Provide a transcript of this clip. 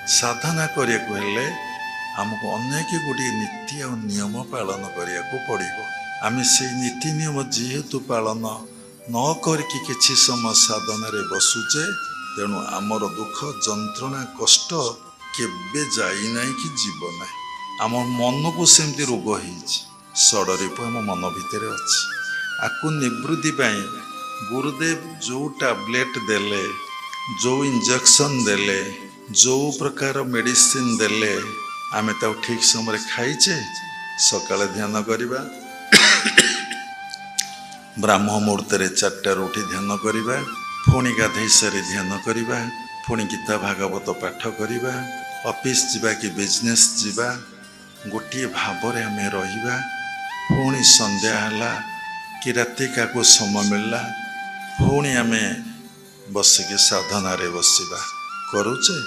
ସାଧନା କରିବାକୁ ହେଲେ ଆମକୁ ଅନେକ ଗୁଡ଼ିଏ ନୀତି ଆଉ ନିୟମ ପାଳନ କରିବାକୁ ପଡ଼ିବ। ଆମେ ସେଇ ନୀତି ନିୟମ ଯେହେତୁ ପାଳନ ନ କରିକି କିଛି ସମୟ ସାଧନାରେ ବସୁଛେ, ତେଣୁ ଆମର ଦୁଃଖ ଯନ୍ତ୍ରଣା କଷ୍ଟ କେବେ ଯାଇନାହିଁ କି ଯିବ ନାହିଁ। ଆମ ମନକୁ ସେମିତି ରୋଗ ହେଇଛି, ଷଡ଼ରିପ ଆମ ମନ ଭିତରେ ଅଛି। ଆକୁ ନିବୃତ୍ତି ପାଇଁ ଗୁରୁଦେବ ଯେଉଁ ଟାବଲେଟ୍ ଦେଲେ, ଯେଉଁ ଇଞ୍ଜେକ୍ସନ୍ ଦେଲେ, ଯେଉଁ ପ୍ରକାର ମେଡ଼ିସିନ ଦେଲେ, ଆମେ ତାକୁ ଠିକ୍ ସମୟରେ ଖାଇଛେ। ସକାଳେ ଧ୍ୟାନ କରିବା, ବ୍ରାହ୍ମ ମୁହୂର୍ତ୍ତରେ 4ଟାରୁ ଉଠି ଧ୍ୟାନ କରିବା, ପୁଣି ଗାଧୋଇ ସାରି ଧ୍ୟାନ କରିବା, ପୁଣି ଗୀତା ଭାଗବତ ପାଠ କରିବା, ଅଫିସ୍ ଯିବା କି ବିଜନେସ୍ ଯିବା, ଗୋଟିଏ ଭାବରେ ଆମେ ରହିବା। ପୁଣି ସନ୍ଧ୍ୟା ହେଲା କି ରାତି କାହାକୁ ସମୟ ମିଳିଲା, ପୁଣି ଆମେ ବସିକି ସାଧନାରେ ବସିବା। କରୁଛେ?